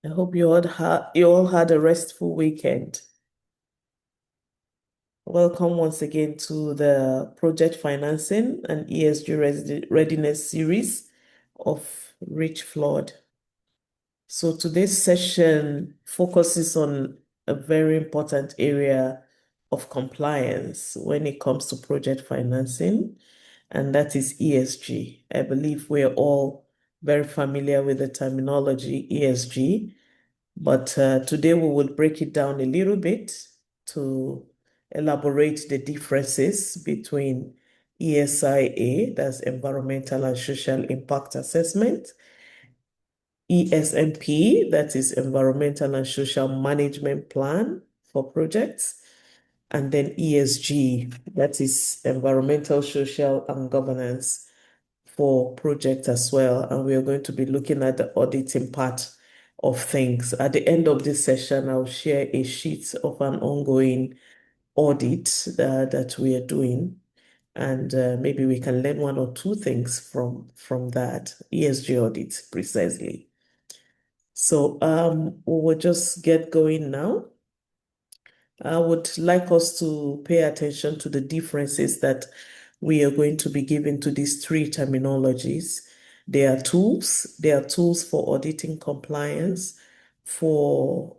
I hope you all had a restful weekend. Welcome once again to the Project Financing and ESG Readiness Series of Rich Flood. So today's session focuses on a very important area of compliance when it comes to project financing, and that is ESG. I believe we're all very familiar with the terminology ESG. But today we will break it down a little bit to elaborate the differences between ESIA, that's Environmental and Social Impact Assessment, ESMP, that is Environmental and Social Management Plan for projects, and then ESG, that is Environmental, Social, and Governance for projects as well. And we are going to be looking at the auditing part of things. At the end of this session, I'll share a sheet of an ongoing audit that we are doing. And maybe we can learn one or two things from that ESG audit precisely. So we will just get going now. I would like us to pay attention to the differences that we are going to be giving to these three terminologies. They are tools for auditing compliance for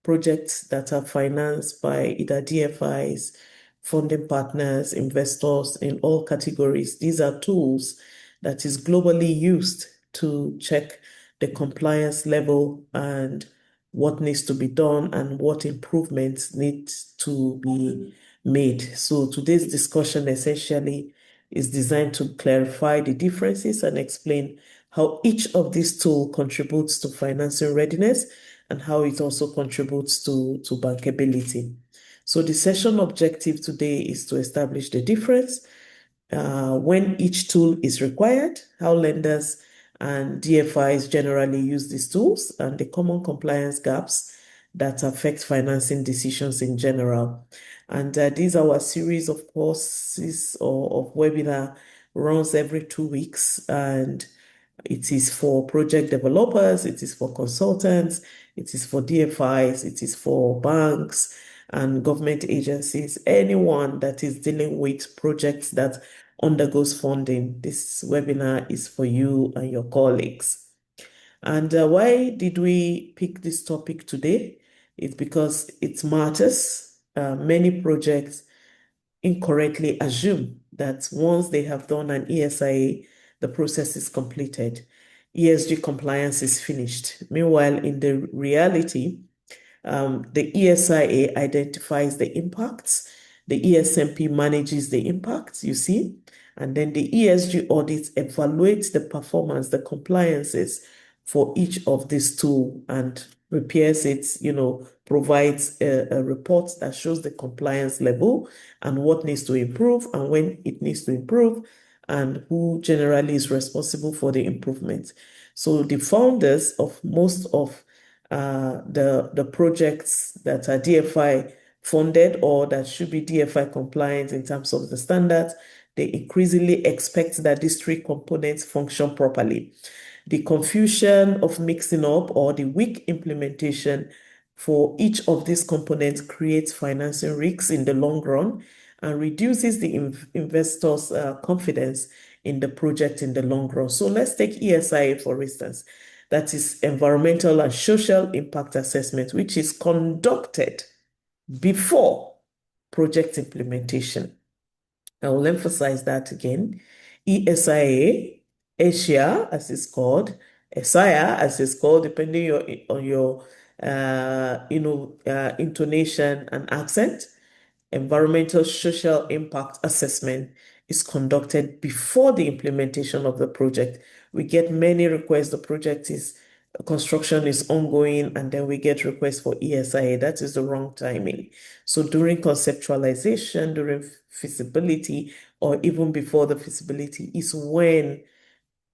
projects that are financed by either DFIs, funding partners, investors in all categories. These are tools that is globally used to check the compliance level and what needs to be done and what improvements need to be made. So today's discussion essentially is designed to clarify the differences and explain how each of these tools contributes to financing readiness and how it also contributes to bankability. So the session objective today is to establish the difference, when each tool is required, how lenders and DFIs generally use these tools, and the common compliance gaps that affect financing decisions in general. And these are our series of courses or of webinar runs every 2 weeks, and it is for project developers, it is for consultants, it is for DFIs, it is for banks and government agencies, anyone that is dealing with projects that undergoes funding. This webinar is for you and your colleagues. And why did we pick this topic today? It's because it matters. Many projects incorrectly assume that once they have done an ESIA, the process is completed. ESG compliance is finished. Meanwhile, in the reality, the ESIA identifies the impacts, the ESMP manages the impacts, you see, and then the ESG audit evaluates the performance, the compliances for each of these two and prepares it, provides a report that shows the compliance level and what needs to improve and when it needs to improve and who generally is responsible for the improvement. So the founders of most of the projects that are DFI funded or that should be DFI compliant in terms of the standards, they increasingly expect that these three components function properly. The confusion of mixing up or the weak implementation for each of these components creates financing risks in the long run and reduces the investors' confidence in the project in the long run. So let's take ESIA, for instance. That is environmental and social impact assessment, which is conducted before project implementation. I will emphasize that again. ESIA, Asia, as it's called, ESIA, as it's called, depending on your intonation and accent. Environmental social impact assessment is conducted before the implementation of the project. We get many requests. The construction is ongoing, and then we get requests for ESIA. That is the wrong timing. So during conceptualization, during feasibility, or even before the feasibility is when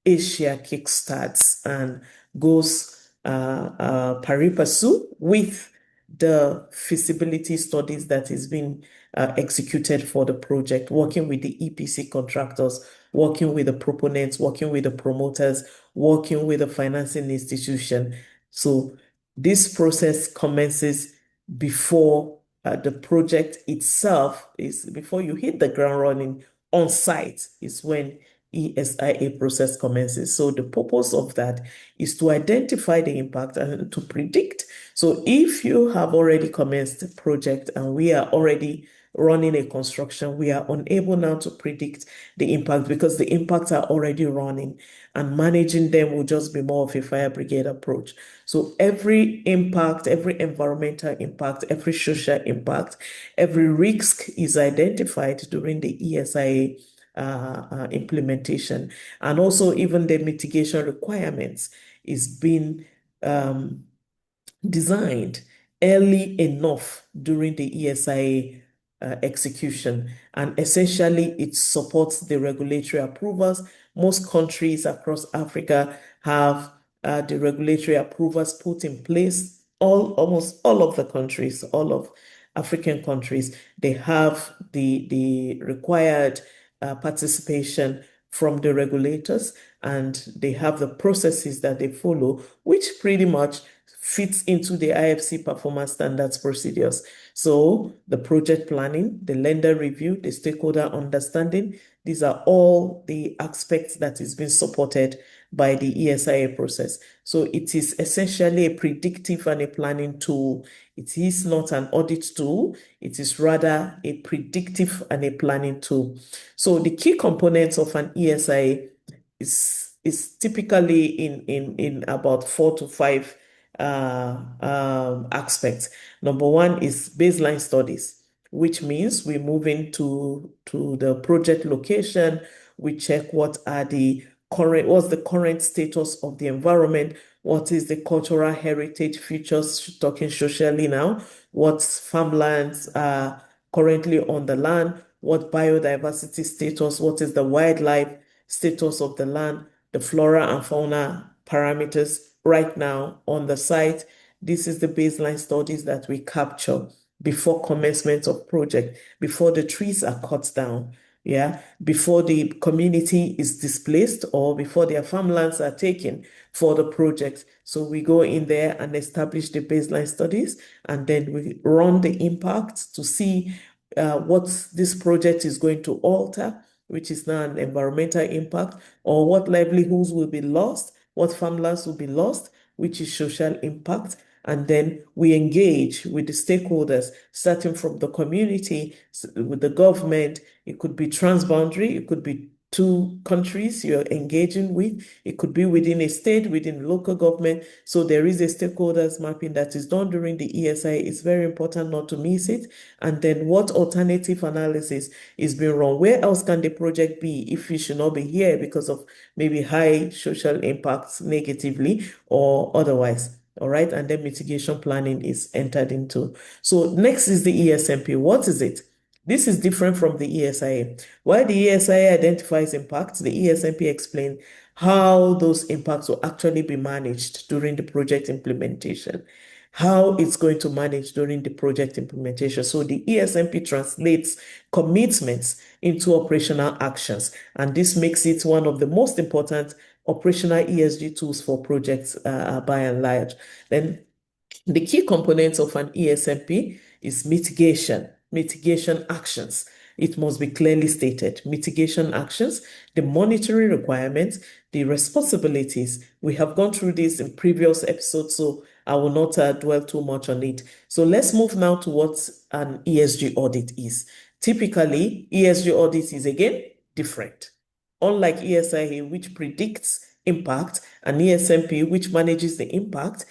Asia kickstarts and goes pari passu with the feasibility studies that is being executed for the project, working with the EPC contractors, working with the proponents, working with the promoters, working with the financing institution. So this process commences before the project itself is before you hit the ground running on site is when ESIA process commences. So the purpose of that is to identify the impact and to predict. So if you have already commenced the project and we are already running a construction, we are unable now to predict the impact because the impacts are already running and managing them will just be more of a fire brigade approach. So every impact, every environmental impact, every social impact, every risk is identified during the ESIA implementation. And also even the mitigation requirements is being designed early enough during the ESIA execution. And essentially, it supports the regulatory approvals. Most countries across Africa have the regulatory approvals put in place. Almost all of the countries, all of African countries, they have the required participation from the regulators, and they have the processes that they follow, which pretty much fits into the IFC performance standards procedures. So the project planning, the lender review, the stakeholder understanding, these are all the aspects that is being supported by the ESIA process. So it is essentially a predictive and a planning tool. It is not an audit tool. It is rather a predictive and a planning tool. So the key components of an ESIA is typically in about 4 to 5 aspects. Number one is baseline studies, which means we move into the project location. We check what's the current status of the environment, what is the cultural heritage features, talking socially now, what farmlands are currently on the land, what biodiversity status, what is the wildlife status of the land, the flora and fauna parameters right now on the site. This is the baseline studies that we capture before commencement of project, before the trees are cut down, before the community is displaced or before their farmlands are taken for the project. So we go in there and establish the baseline studies, and then we run the impact to see what this project is going to alter, which is now an environmental impact, or what livelihoods will be lost, what farmlands will be lost, which is social impact. And then we engage with the stakeholders, starting from the community, with the government. It could be transboundary, it could be 2 countries you're engaging with, it could be within a state, within local government. So there is a stakeholders mapping that is done during the ESIA. It's very important not to miss it. And then what alternative analysis is being run? Where else can the project be if it should not be here because of maybe high social impacts negatively or otherwise? All right. And then mitigation planning is entered into. So next is the ESMP. What is it? This is different from the ESIA. While the ESIA identifies impacts, the ESMP explains how those impacts will actually be managed during the project implementation, how it's going to manage during the project implementation. So the ESMP translates commitments into operational actions, and this makes it one of the most important operational ESG tools for projects by and large. Then the key components of an ESMP is mitigation actions. It must be clearly stated. Mitigation actions, the monitoring requirements, the responsibilities. We have gone through this in previous episodes, so I will not dwell too much on it. So let's move now to what an ESG audit is. Typically, ESG audit is again different. Unlike ESIA, which predicts impact, and ESMP, which manages the impact,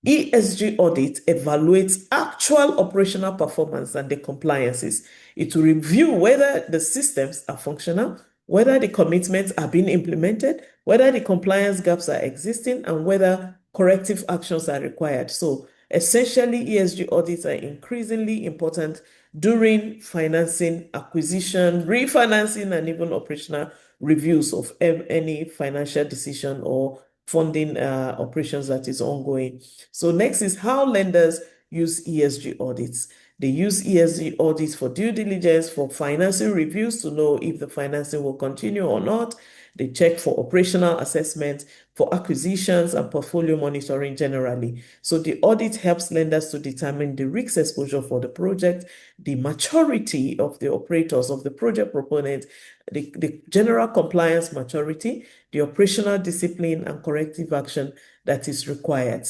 ESG audit evaluates actual operational performance and the compliances. It will review whether the systems are functional, whether the commitments are being implemented, whether the compliance gaps are existing, and whether corrective actions are required. So essentially, ESG audits are increasingly important during financing, acquisition, refinancing, and even operational reviews of any financial decision or funding operations that is ongoing. So next is how lenders use ESG audits. They use ESG audits for due diligence, for financing reviews to know if the financing will continue or not. They check for operational assessment, for acquisitions and portfolio monitoring generally. So the audit helps lenders to determine the risk exposure for the project, the maturity of the operators, of the project proponent, the general compliance maturity, the operational discipline and corrective action that is required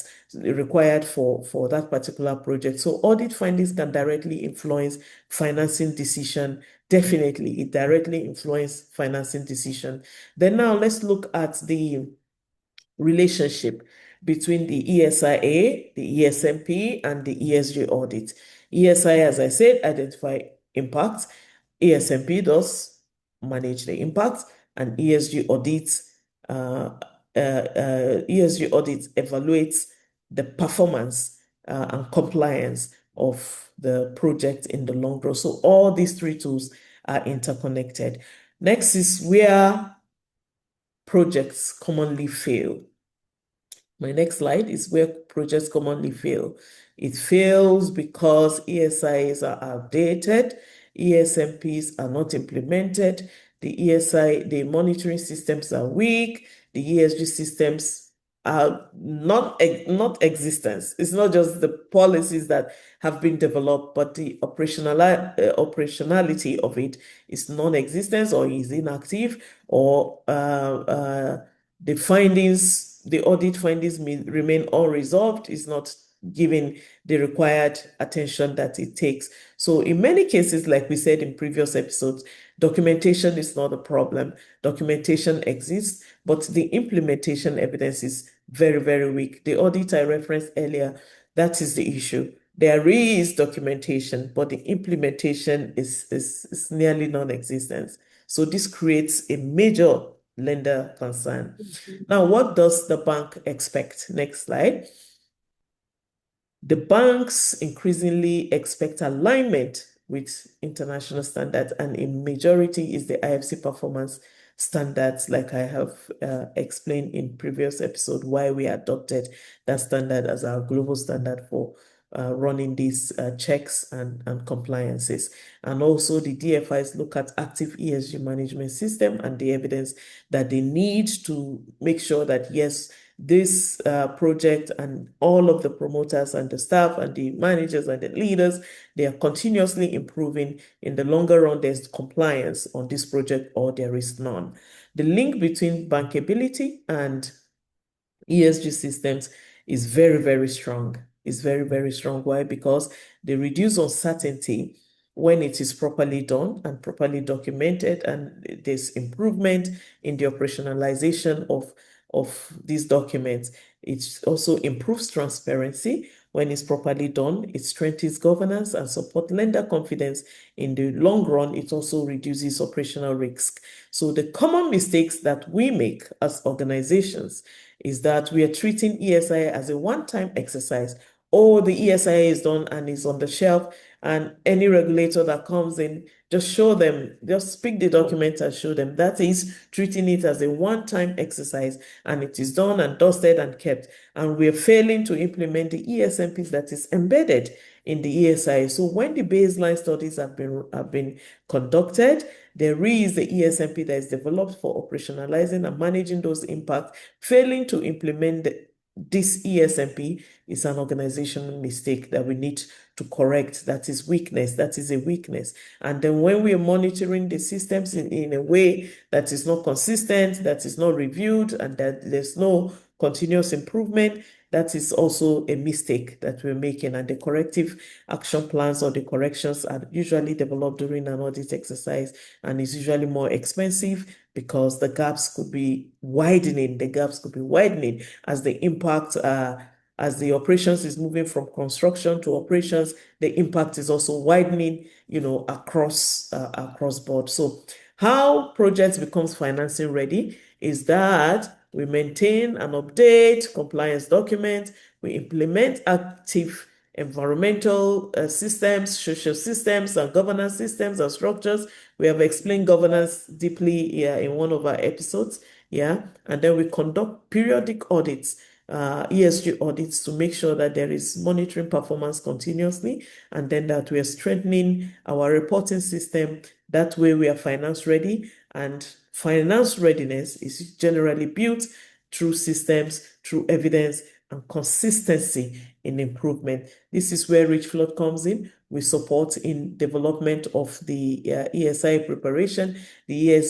for that particular project. So audit findings can directly influence financing decision. Definitely, it directly influences financing decision. Then now let's look at the relationship between the ESIA, the ESMP, and the ESG audit. ESIA, as I said, identify impact. ESMP does manage the impact, and ESG audits evaluates the performance and compliance of the project in the long run. So all these three tools are interconnected. Next is where projects commonly fail. My next slide is where projects commonly fail. It fails because ESIs are outdated, ESMPs are not implemented, the monitoring systems are weak, the ESG systems are not existence. It's not just the policies that have been developed, but the operationality of it is non-existent or is inactive, or the audit findings may remain unresolved, is not given the required attention that it takes. So in many cases, like we said in previous episodes, documentation is not a problem. Documentation exists, but the implementation evidence is very, very weak. The audit I referenced earlier, that is the issue. There is documentation, but the implementation is nearly non-existent. So this creates a major lender concern. Now, what does the bank expect? Next slide. The banks increasingly expect alignment with international standards, and a majority is the IFC performance standards, like I have explained in previous episode, why we adopted that standard as our global standard for running these checks and compliances. And also the DFIs look at active ESG management system and the evidence that they need to make sure that, yes, this project and all of the promoters and the staff and the managers and the leaders, they are continuously improving. In the longer run, there's compliance on this project or there is none. The link between bankability and ESG systems is very, very strong. It's very, very strong. Why? Because they reduce uncertainty when it is properly done and properly documented, and there's improvement in the operationalization of these documents. It also improves transparency when it's properly done. It strengthens governance and support lender confidence. In the long run, it also reduces operational risk. So the common mistakes that we make as organizations is that we are treating ESIA as a one-time exercise. Oh, the ESIA is done and is on the shelf, and any regulator that comes in, just show them, just pick the document and show them. That is treating it as a one-time exercise, and it is done and dusted and kept. And we're failing to implement the ESMPs that is embedded in the ESIA. So when the baseline studies have been conducted, there is the ESMP that is developed for operationalizing and managing those impacts. Failing to implement this ESMP is an organizational mistake that we need to correct. That is weakness. That is a weakness. And then when we are monitoring the systems in a way that is not consistent, that is not reviewed, and that there's no continuous improvement, that is also a mistake that we're making. And the corrective action plans or the corrections are usually developed during an audit exercise, and it's usually more expensive because the gaps could be widening. The gaps could be widening as the impact, as the operations is moving from construction to operations, the impact is also widening, across board. So how projects becomes financing ready is that we maintain and update compliance documents, we implement active environmental systems, social systems, and governance systems and structures. We have explained governance deeply here in one of our episodes. Yeah. And then we conduct periodic audits ESG audits to make sure that there is monitoring performance continuously, and then that we are strengthening our reporting system. That way we are finance ready, and finance readiness is generally built through systems, through evidence, and consistency in improvement. This is where Rich Flood comes in. We support in development of the ESIA preparation, the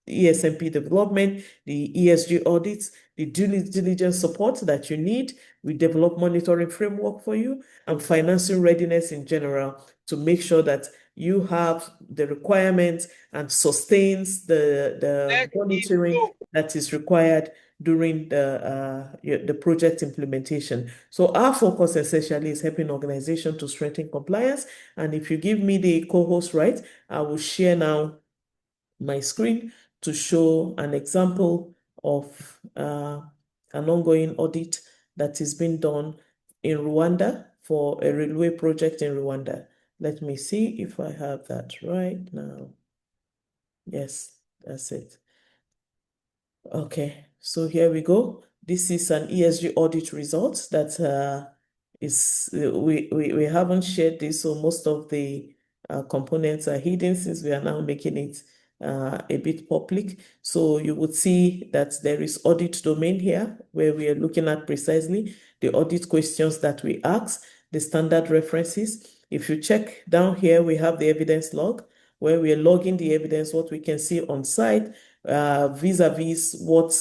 ESMP development, the ESG audits, the due diligence support that you need. We develop monitoring framework for you, and financing readiness in general to make sure that you have the requirements and sustains the monitoring that is required during the project implementation. So our focus essentially is helping organizations to strengthen compliance. And if you give me the co-host right, I will share now my screen to show an example of an ongoing audit that is being done in Rwanda for a railway project in Rwanda. Let me see if I have that right now. Yes, that's it. Okay, so here we go. This is an ESG audit result that we haven't shared this, so most of the components are hidden since we are now making it a bit public. So you would see that there is audit domain here where we are looking at precisely the audit questions that we ask, the standard references. If you check down here, we have the evidence log where we are logging the evidence, what we can see on site, vis-a-vis what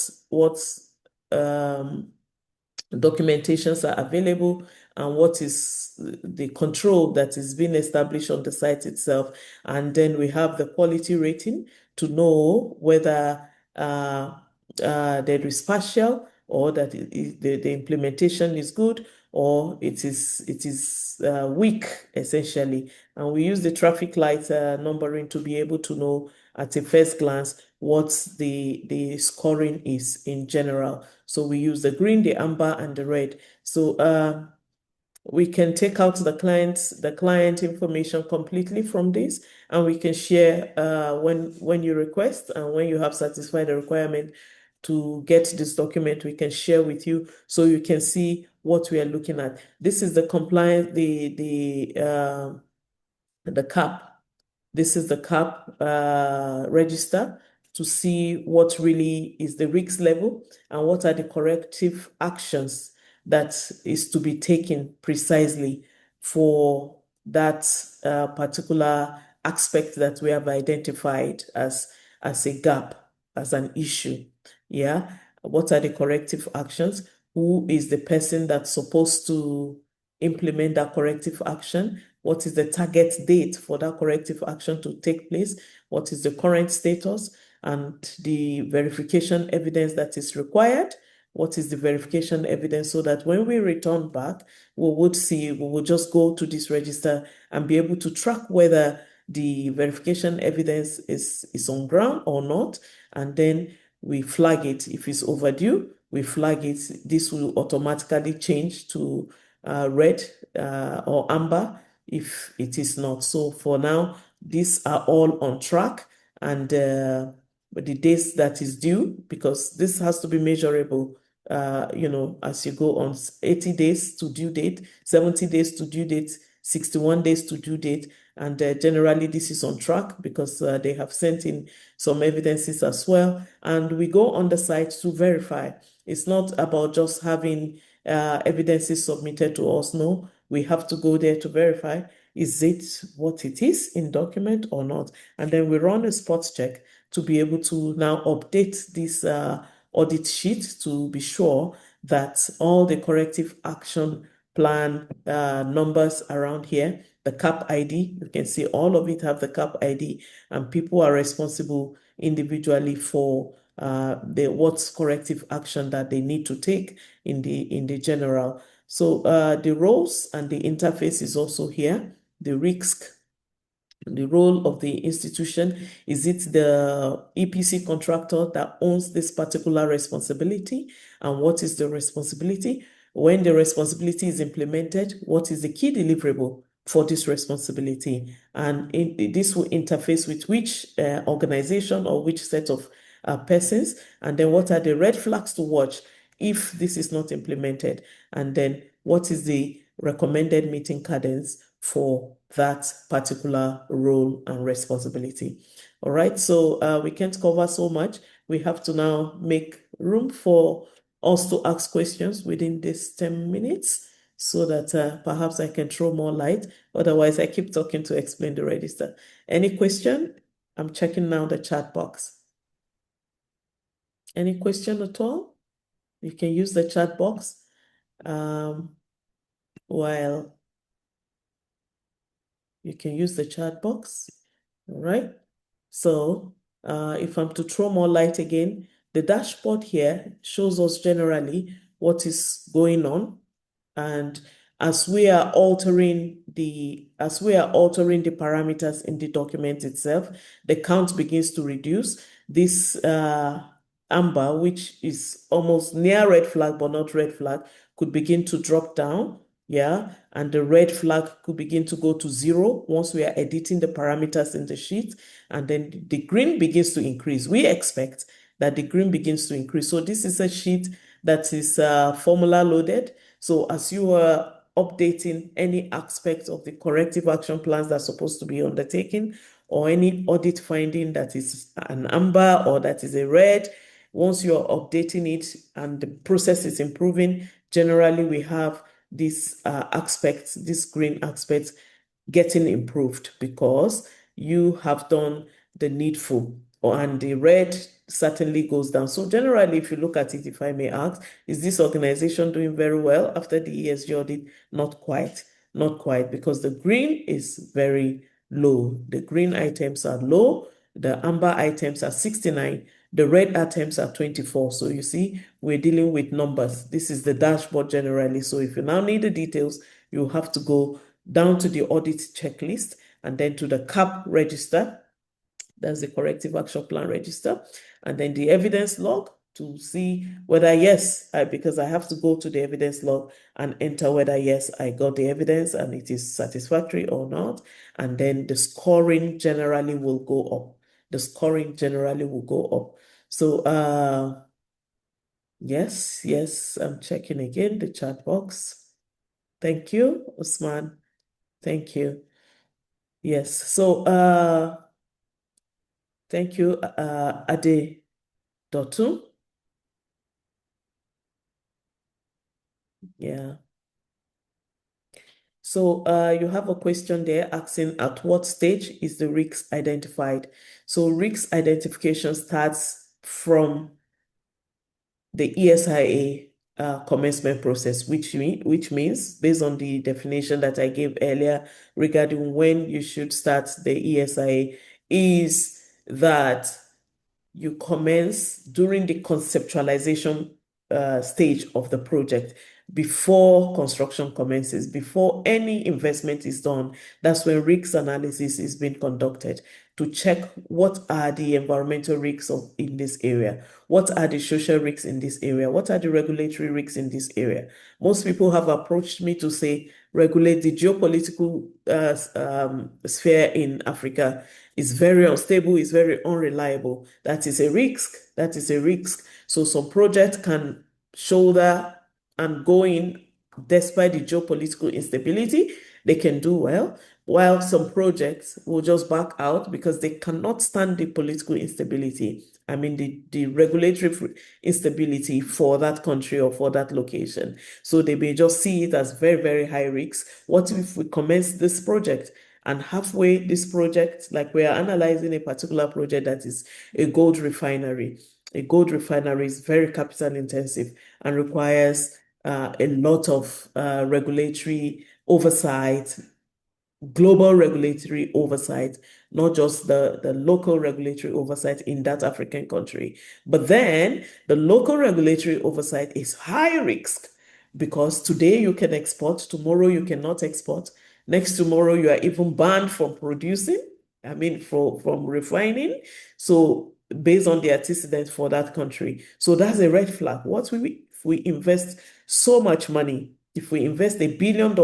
documentations are available and what is the control that is being established on the site itself. And then we have the quality rating to know whether there is partial or that the implementation is good or it is weak, essentially. And we use the traffic light numbering to be able to know at a first glance what the scoring is in general. So we use the green, the amber, and the red. So we can take out the client information completely from this, and we can share when you request and when you have satisfied the requirement to get this document, we can share with you so you can see what we are looking at. This is the compliance, the CAP. This is the CAP register to see what really is the risk level and what are the corrective actions that is to be taken precisely for that particular aspect that we have identified as a gap, as an issue. Yeah. What are the corrective actions? Who is the person that's supposed to implement that corrective action? What is the target date for that corrective action to take place? What is the current status and the verification evidence that is required? What is the verification evidence so that when we return back, we will just go to this register and be able to track whether the verification evidence is on ground or not. And then we flag it. If it's overdue, we flag it. This will automatically change to red or amber if it is not. So for now, these are all on track, and the days that is due, because this has to be measurable, as you go on, 80 days to due date, 70 days to due date, 61 days to due date. And generally, this is on track because they have sent in some evidences as well. And we go on the site to verify. It's not about just having evidences submitted to us. No, we have to go there to verify, is it what it is in document or not? And then we run a spot check to be able to now update this audit sheet to be sure that all the corrective action plan numbers around here, the CAP ID, you can see all of it have the CAP ID, and people are responsible individually for what's corrective action that they need to take in the general. So the roles and the interface is also here. The risk, the role of the institution, is it the EPC contractor that owns this particular responsibility? And what is the responsibility? When the responsibility is implemented, what is the key deliverable for this responsibility? And this will interface with which organization or which set of persons? And then what are the red flags to watch if this is not implemented? And then what is the recommended meeting cadence for that particular role and responsibility? All right, so we can't cover so much. We have to now make room for us to ask questions within this 10 minutes so that perhaps I can throw more light. Otherwise, I keep talking to explain the register. Any question? I'm checking now the chat box. Any question at all? You can use the chat box while you can use the chat box. All right. So if I'm to throw more light again, the dashboard here shows us generally what is going on. And as we are altering the parameters in the document itself, the count begins to reduce. This amber, which is almost near red flag but not red flag, could begin to drop down. Yeah, and the red flag could begin to go to 0 once we are editing the parameters in the sheet, and then the green begins to increase. We expect that the green begins to increase. So this is a sheet that is formula loaded. So as you are updating any aspect of the corrective action plans that's supposed to be undertaken, or any audit finding that is an amber or that is a red, once you're updating it and the process is improving, generally we have these aspects, these green aspects getting improved because you have done the needful, and the red certainly goes down. So generally, if you look at it, if I may ask, is this organization doing very well after the ESG audit? Not quite, not quite, because the green is very low. The green items are low, the amber items are 69, the red items are 24. So you see, we're dealing with numbers. This is the dashboard generally. So if you now need the details, you have to go down to the audit checklist and then to the CAP register. That's the corrective action plan register. And then the evidence log to see whether yes, because I have to go to the evidence log and enter whether yes, I got the evidence and it is satisfactory or not. And then the scoring generally will go up. The scoring generally will go up. So yes, I'm checking again the chat box. Thank you, Usman. Thank you. Yes, so thank you, Ade Dotun. Yeah. So you have a question there asking at what stage is the risk identified? So risk identification starts from the ESIA commencement process, which means, based on the definition that I gave earlier regarding when you should start the ESIA, is that you commence during the conceptualization stage of the project before construction commences, before any investment is done. That's when risk analysis is being conducted to check what are the environmental risks in this area, what are the social risks in this area, what are the regulatory risks in this area. Most people have approached me to say, regulate the geopolitical sphere in Africa is very unstable, is very unreliable. That is a risk. That is a risk. So some projects can shoulder and go in despite the geopolitical instability. They can do well, while some projects will just back out because they cannot stand the political instability. I mean, the regulatory instability for that country or for that location. So they may just see it as very, very high risk. What if we commence this project? And halfway this project, like we are analyzing a particular project that is a gold refinery. A gold refinery is very capital intensive and requires a lot of regulatory oversight, global regulatory oversight, not just the local regulatory oversight in that African country. But then the local regulatory oversight is high risk because today you can export, tomorrow you cannot export. Next tomorrow, you are even banned from producing, I mean, from refining. So based on the antecedents for that country. So that's a red flag. What if we invest so much money, if we invest $1 billion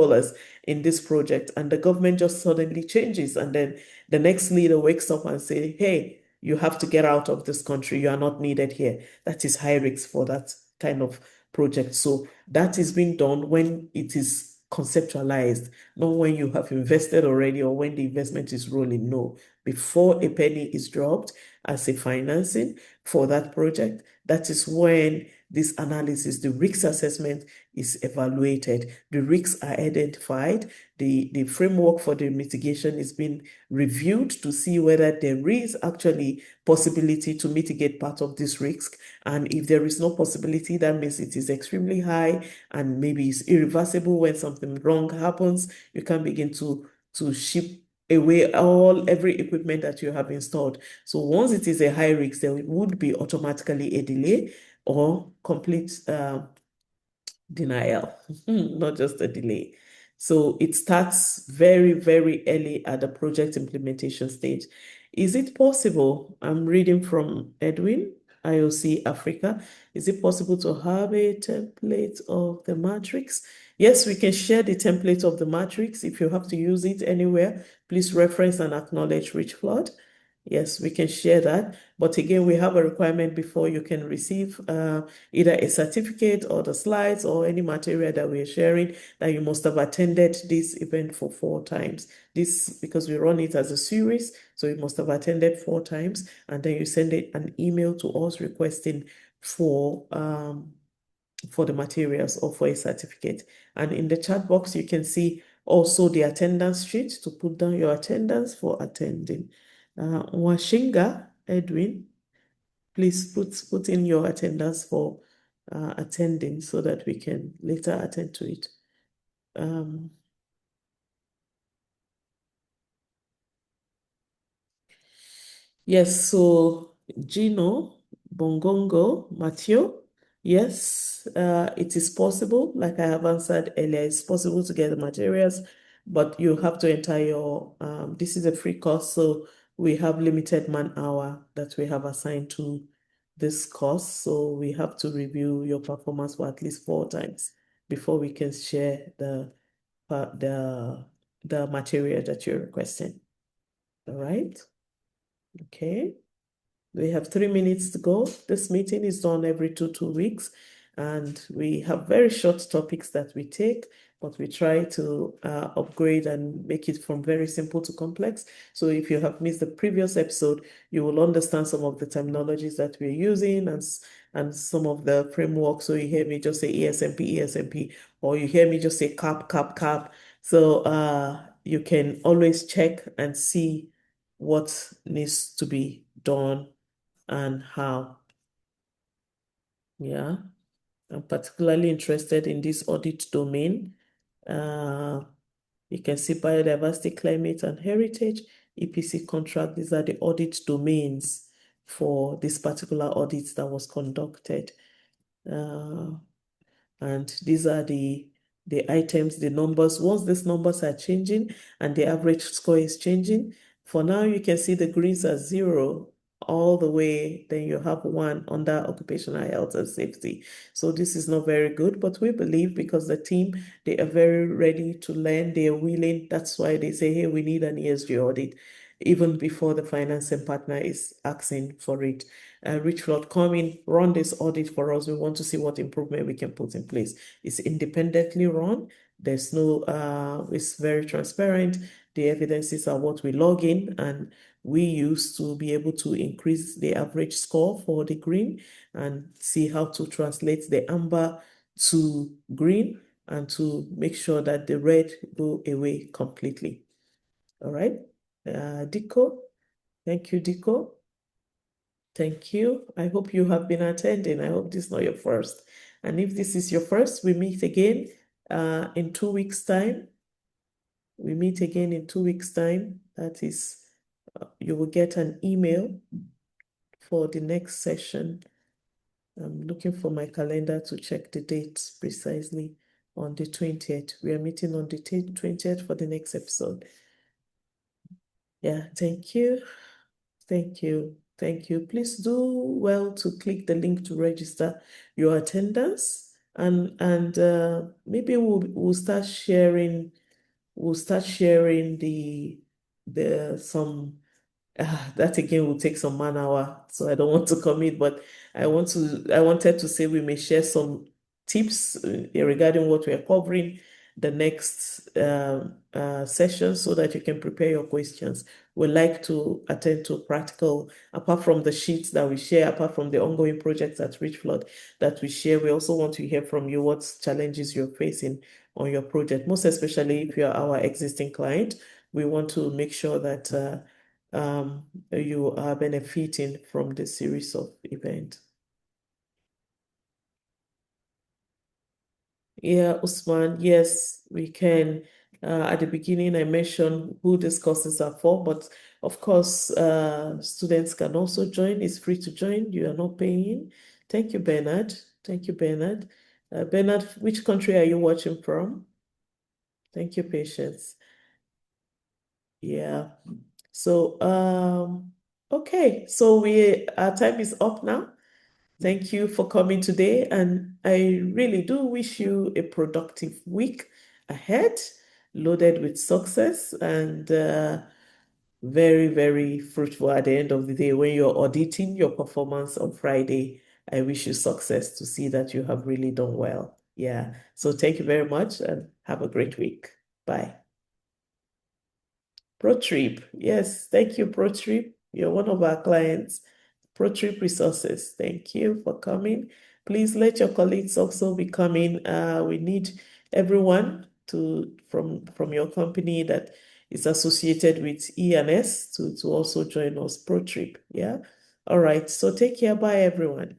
in this project and the government just suddenly changes and then the next leader wakes up and say, hey, you have to get out of this country. You are not needed here. That is high risk for that kind of project. So that is being done when it is conceptualized, not when you have invested already or when the investment is rolling. No, before a penny is dropped as a financing for that project, that is when this analysis, the risk assessment is evaluated. The risks are identified. The framework for the mitigation is being reviewed to see whether there is actually possibility to mitigate part of this risk. And if there is no possibility, that means it is extremely high and maybe it's irreversible. When something wrong happens, you can begin to ship away every equipment that you have installed. So once it is a high risk, there would be automatically a delay or complete denial, not just a delay. So it starts very, very early at the project implementation stage. Is it possible? I'm reading from Edwin, IOC Africa. Is it possible to have a template of the matrix? Yes, we can share the template of the matrix. If you have to use it anywhere, please reference and acknowledge Rich Flood. Yes, we can share that. But again, we have a requirement before you can receive either a certificate or the slides or any material that we're sharing, that you must have attended this event for 4 times. This, because we run it as a series, so you must have attended 4 times, and then you send an email to us requesting for the materials or for a certificate. And in the chat box, you can see also the attendance sheet to put down your attendance for attending. Washinga, Edwin, please put in your attendance for attending so that we can later attend to it. Yes, so Gino, Bongongo, Matthew, yes, it is possible. Like I have answered earlier, it's possible to get the materials, but you have to enter your, this is a free course, so we have limited man-hour that we have assigned to this course. So we have to review your performance for at least 4 times before we can share the material that you're requesting. All right? Okay. We have 3 minutes to go. This meeting is done every 2 weeks, and we have very short topics that we take, but we try to upgrade and make it from very simple to complex. So if you have missed the previous episode, you will understand some of the terminologies that we're using and some of the framework. So you hear me just say ESMP, ESMP, or you hear me just say cap, cap, cap. So you can always check and see what needs to be done and how. Yeah, I'm particularly interested in this audit domain. You can see biodiversity, climate, and heritage, EPC contract. These are the audit domains for this particular audit that was conducted. And these are the items, the numbers. Once these numbers are changing and the average score is changing, for now you can see the greens are 0 all the way, then you have 1 under occupational health and safety. So this is not very good, but we believe because the team, they are very ready to learn, they are willing. That's why they say, hey, we need an ESG audit, even before the financing partner is asking for it. Rich Flood, come in, run this audit for us. We want to see what improvement we can put in place. It's independently run. There's no, it's very transparent. The evidences are what we log in and we use to be able to increase the average score for the green and see how to translate the amber to green and to make sure that the red go away completely. All right. Diko, thank you, Diko. Thank you. I hope you have been attending. I hope this is not your first. And if this is your first, we meet again in 2 weeks' time. We meet again in 2 weeks' time. That is, you will get an email for the next session. I'm looking for my calendar to check the dates precisely on the 20th. We are meeting on the 20th for the next episode. Yeah, thank you. Thank you. Thank you. Please do well to click the link to register your attendance, and maybe we'll start sharing the some that again will take some man hour, so I don't want to commit, but I wanted to say we may share some tips regarding what we are covering the next session so that you can prepare your questions. We'd like to attend to practical, apart from the sheets that we share, apart from the ongoing projects at Rich Flood that we share, we also want to hear from you what challenges you're facing on your project, most especially if you're our existing client. We want to make sure that you are benefiting from this series of events. Yeah, Usman, yes, we can. At the beginning, I mentioned who these courses are for, but of course, students can also join. It's free to join. You are not paying. Thank you, Bernard. Thank you, Bernard. Bernard, which country are you watching from? Thank you, Patience. Yeah. So, okay. So our time is up now. Thank you for coming today, and I really do wish you a productive week ahead, loaded with success and very, very fruitful at the end of the day when you're auditing your performance on Friday. I wish you success to see that you have really done well. Yeah. So thank you very much and have a great week. Bye. ProTrip. Yes, thank you, ProTrip. You're one of our clients. ProTrip Resources. Thank you for coming. Please let your colleagues also be coming. We need everyone from your company that is associated with E&S to also join us, ProTrip. Yeah. All right. So take care. Bye, everyone.